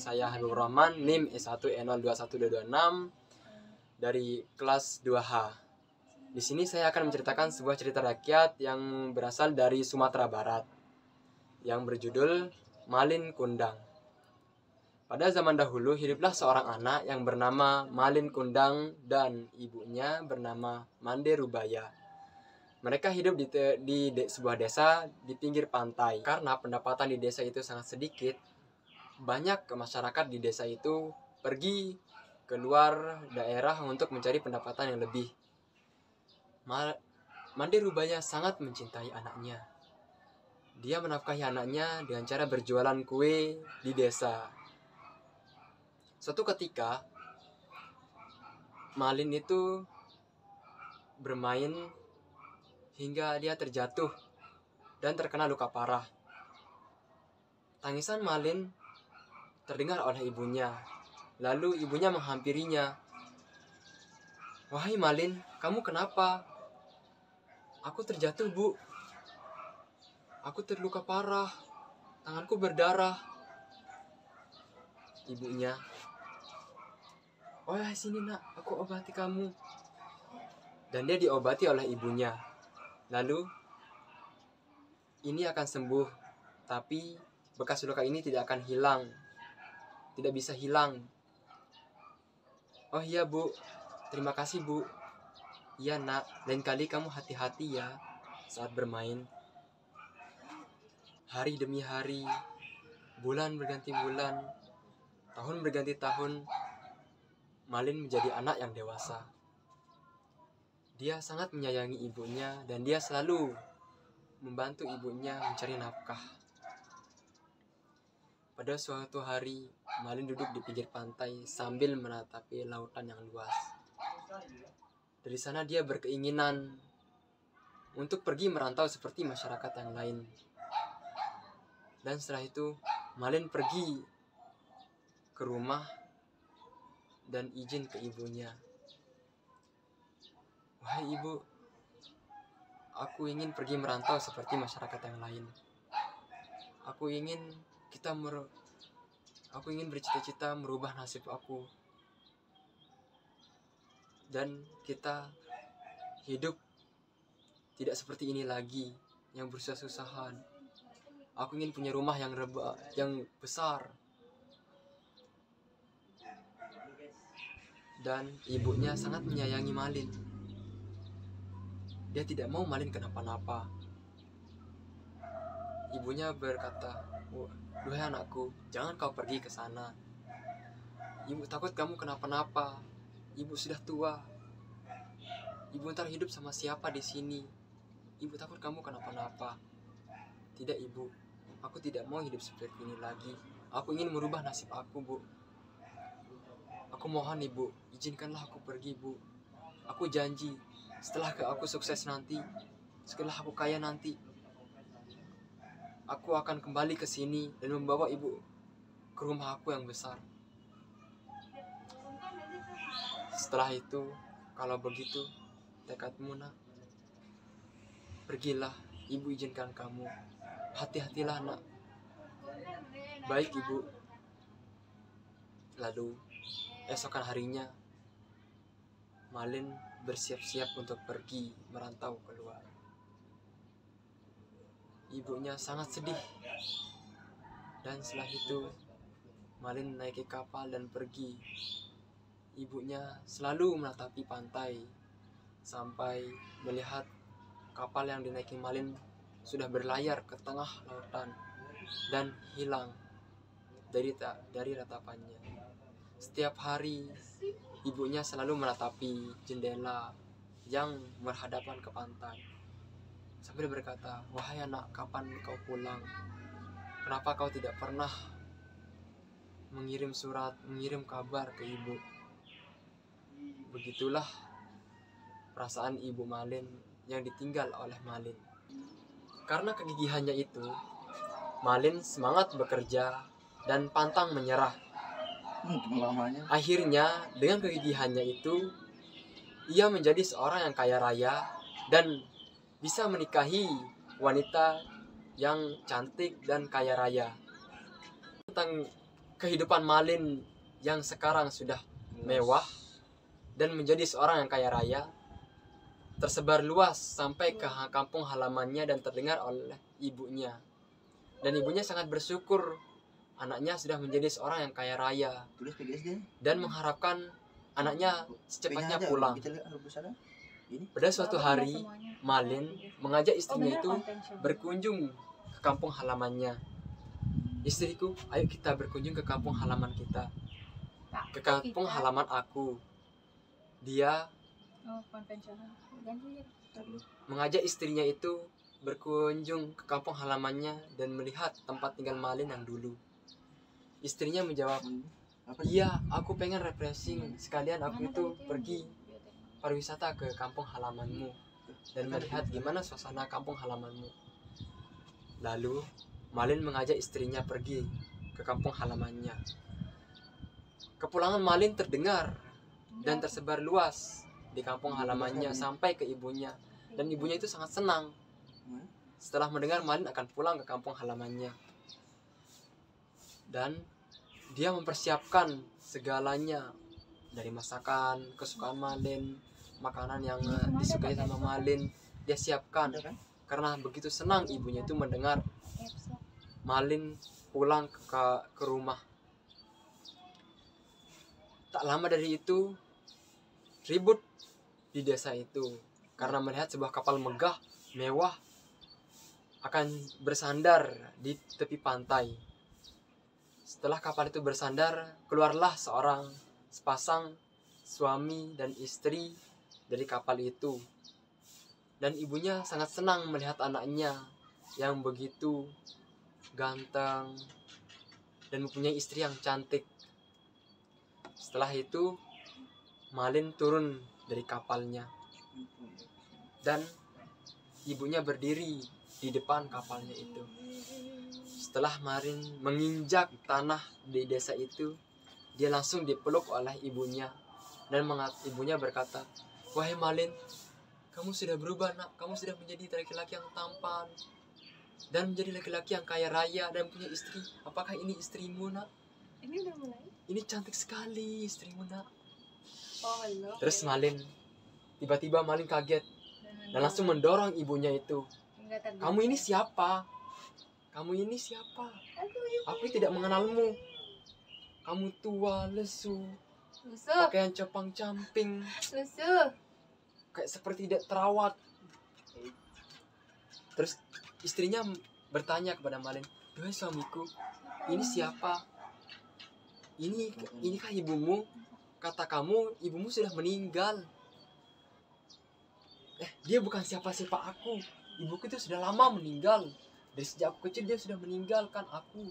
saya Habibur Rahman, NIM E1E021226 dari kelas 2H. Di sini saya akan menceritakan sebuah cerita rakyat yang berasal dari Sumatera Barat yang berjudul Malin Kundang. Pada zaman dahulu hiduplah seorang anak yang bernama Malin Kundang dan ibunya bernama Mande Rubaya. Mereka hidup di sebuah desa di pinggir pantai. Karena pendapatan di desa itu sangat sedikit, banyak masyarakat di desa itu pergi keluar daerah untuk mencari pendapatan yang lebih. Mande Rubaya sangat mencintai anaknya. Dia menafkahi anaknya dengan cara berjualan kue di desa. Suatu ketika, Malin itu bermain hingga dia terjatuh dan terkena luka parah. Tangisan Malin terdengar oleh ibunya. Lalu ibunya menghampirinya. "Wahai Malin, kamu kenapa?" "Aku terjatuh, Bu. Aku terluka parah. Tanganku berdarah." Ibunya, "Oh ya, sini nak, aku obati kamu." Dan dia diobati oleh ibunya. Lalu, ini akan sembuh, tapi bekas luka ini tidak akan hilang. Tidak bisa hilang. "Oh iya, Bu. Terima kasih, Bu." "Iya, nak. Lain kali kamu hati-hati ya saat bermain." Hari demi hari, bulan berganti bulan, tahun berganti tahun, Malin menjadi anak yang dewasa. Dia sangat menyayangi ibunya dan dia selalu membantu ibunya mencari nafkah. Pada suatu hari, Malin duduk di pinggir pantai sambil menatapi lautan yang luas. Dari sana dia berkeinginan untuk pergi merantau seperti masyarakat yang lain. Dan setelah itu, Malin pergi ke rumah dan izin ke ibunya. "Wahai ibu, aku ingin pergi merantau seperti masyarakat yang lain. Aku ingin bercita-cita merubah nasib aku. Dan kita hidup tidak seperti ini lagi, yang bersusah-susahan. Aku ingin punya rumah yang besar." Dan ibunya sangat menyayangi Malin. Dia tidak mau Malin kenapa-napa. Ibunya berkata, "Duhai anakku, jangan kau pergi ke sana. Ibu takut kamu kenapa-napa. Ibu sudah tua. Ibu ntar hidup sama siapa di sini? Ibu takut kamu kenapa-napa." "Tidak, Ibu. Aku tidak mau hidup seperti ini lagi. Aku ingin merubah nasib aku, Bu. Aku mohon, Ibu, izinkanlah aku pergi, Bu. Aku janji, setelah aku sukses nanti, setelah aku kaya nanti, aku akan kembali ke sini dan membawa Ibu ke rumah aku yang besar." Setelah itu, "Kalau begitu, tekadmu nak. Pergilah, Ibu izinkan kamu. Hati-hatilah nak." "Baik, Ibu." Lalu, esokan harinya, Malin bersiap-siap untuk pergi merantau keluar. Ibunya sangat sedih. Dan setelah itu, Malin menaiki kapal dan pergi. Ibunya selalu menatapi pantai sampai melihat kapal yang dinaiki Malin sudah berlayar ke tengah lautan dan hilang dari ratapannya. Setiap hari, ibunya selalu menatapi jendela yang berhadapan ke pantai sambil berkata, "Wahai anak, kapan kau pulang? Kenapa kau tidak pernah mengirim surat, mengirim kabar ke ibu?" Begitulah perasaan ibu Malin yang ditinggal oleh Malin. Karena kegigihannya itu, Malin semangat bekerja dan pantang menyerah. Akhirnya, dengan kegigihannya itu, ia menjadi seorang yang kaya raya dan bisa menikahi wanita yang cantik dan kaya raya. Tentang kehidupan Malin yang sekarang sudah mewah dan menjadi seorang yang kaya raya tersebar luas sampai ke kampung halamannya dan terdengar oleh ibunya. Dan ibunya sangat bersyukur anaknya sudah menjadi seorang yang kaya raya dan mengharapkan anaknya secepatnya pulang. Pada suatu hari, Malin mengajak istrinya itu berkunjung ke kampung halamannya. Istriku, ayo kita berkunjung ke kampung halaman kita. Ke kampung halaman aku. Dia mengajak istrinya itu berkunjung ke kampung halamannya dan melihat tempat tinggal Malin yang dulu. Istrinya menjawab, iya, aku pengen refreshing. Sekalian aku itu pergi pariwisata ke kampung halamanmu dan melihat gimana suasana kampung halamanmu. Lalu Malin mengajak istrinya pergi ke kampung halamannya. Kepulangan Malin terdengar dan tersebar luas di kampung halamannya sampai ke ibunya. Dan ibunya itu sangat senang setelah mendengar Malin akan pulang ke kampung halamannya. Dan dia mempersiapkan segalanya, dari masakan kesukaan Malin, makanan yang disukai sama Malin, dia siapkan. Karena begitu senang ibunya itu mendengar Malin pulang ke rumah. Tak lama dari itu, ribut di desa itu karena melihat sebuah kapal megah, mewah akan bersandar di tepi pantai. Setelah kapal itu bersandar, keluarlah sepasang suami dan istri dari kapal itu. Dan ibunya sangat senang melihat anaknya yang begitu ganteng dan mempunyai istri yang cantik. Setelah itu, Malin turun dari kapalnya dan ibunya berdiri di depan kapalnya itu. Setelah Malin menginjak tanah di desa itu, dia langsung dipeluk oleh ibunya dan ibunya berkata, wahai Malin, kamu sudah berubah nak, kamu sudah menjadi laki-laki yang tampan dan menjadi laki-laki yang kaya raya dan punya istri. Apakah ini istrimu nak? Ini udah mulai? Ini cantik sekali istrimu nak. Oh, hello. Terus tiba-tiba Malin kaget dan langsung mendorong ibunya itu. Kamu ini siapa? Kamu ini siapa? Aku tidak mengenalmu. Kamu tua, lesu, pakaian compang-camping, kayak seperti tidak terawat. Terus istrinya bertanya kepada Malin, "Duhai suamiku, ini siapa? Inikah ibumu? Kata kamu ibumu sudah meninggal." Dia bukan siapa-siapa aku. Ibuku itu sudah lama meninggal. Dari sejak aku kecil dia sudah meninggalkan aku.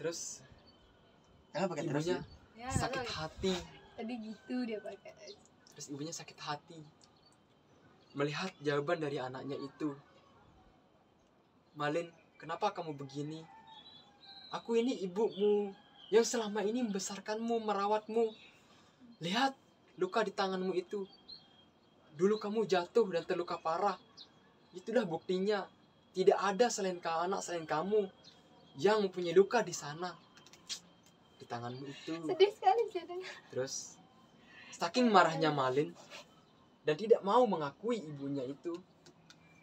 Terus ibunya sakit hati. Tadi gitu dia pakai. Terus ibunya sakit hati melihat jawaban dari anaknya itu. Malin, kenapa kamu begini? Aku ini ibumu yang selama ini membesarkanmu, merawatmu. Lihat luka di tanganmu itu. Dulu kamu jatuh dan terluka parah. Itulah buktinya. Tidak ada selain kamu yang mempunyai luka di sana, di tanganmu itu. Sedih sekali saya dengar. Terus saking marahnya Malin dan tidak mau mengakui ibunya itu,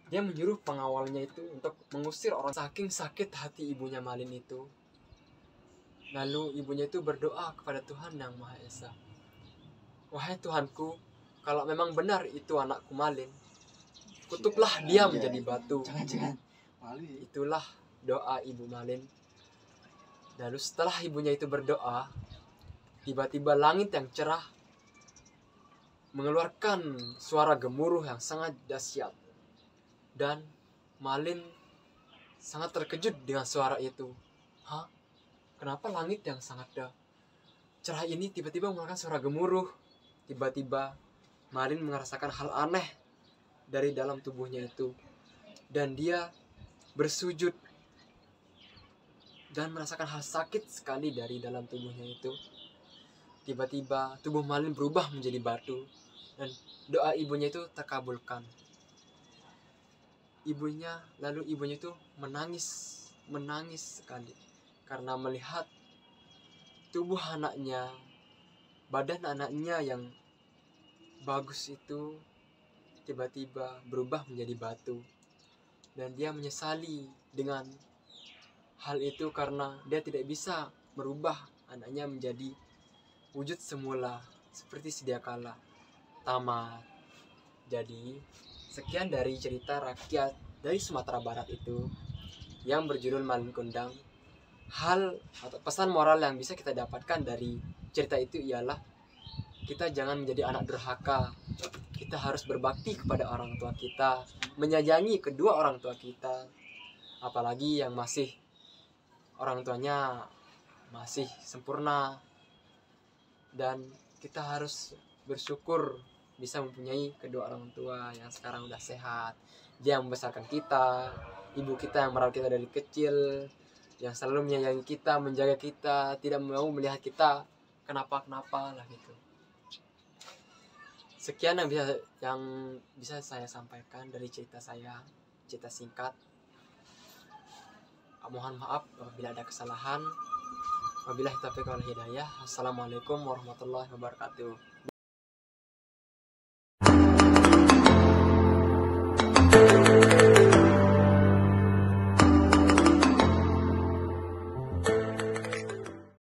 dia menyuruh pengawalnya itu untuk mengusir orang. Saking sakit hati ibunya Malin itu, lalu ibunya itu berdoa kepada Tuhan yang Maha Esa. Wahai Tuhanku, kalau memang benar itu anakku Malin, kutuplah dia menjadi batu. Itulah doa ibu Malin. Lalu setelah ibunya itu berdoa, tiba-tiba langit yang cerah mengeluarkan suara gemuruh yang sangat dahsyat. Dan Malin sangat terkejut dengan suara itu. Hah? Kenapa langit yang sangat cerah ini tiba-tiba mengeluarkan suara gemuruh? Tiba-tiba Malin merasakan hal aneh dari dalam tubuhnya itu. Dan dia bersujud dan merasakan hal sakit sekali dari dalam tubuhnya itu. Tiba-tiba tubuh Malin berubah menjadi batu dan doa ibunya itu terkabulkan. Lalu ibunya itu menangis sekali karena melihat tubuh anaknya, badan anaknya yang bagus itu tiba-tiba berubah menjadi batu. Dan dia menyesali dengan hal itu karena dia tidak bisa merubah anaknya menjadi wujud semula seperti sedia kala. Tamat. Jadi, sekian dari cerita rakyat dari Sumatera Barat itu yang berjudul Malin Kundang. Hal atau pesan moral yang bisa kita dapatkan dari cerita itu ialah kita jangan menjadi anak durhaka. Kita harus berbakti kepada orang tua kita, menyayangi kedua orang tua kita, apalagi yang masih orang tuanya masih sempurna. Dan kita harus bersyukur bisa mempunyai kedua orang tua yang sekarang udah sehat. Dia yang membesarkan kita, ibu kita yang merawat kita dari kecil, yang selalu menyayangi kita, menjaga kita, tidak mau melihat kita kenapa-kenapa lah gitu. Sekian yang bisa saya sampaikan dari cerita saya, cerita singkat. Mohon maaf apabila ada kesalahan. Wabillahi taufiq wal hidayah. Assalamualaikum warahmatullahi wabarakatuh.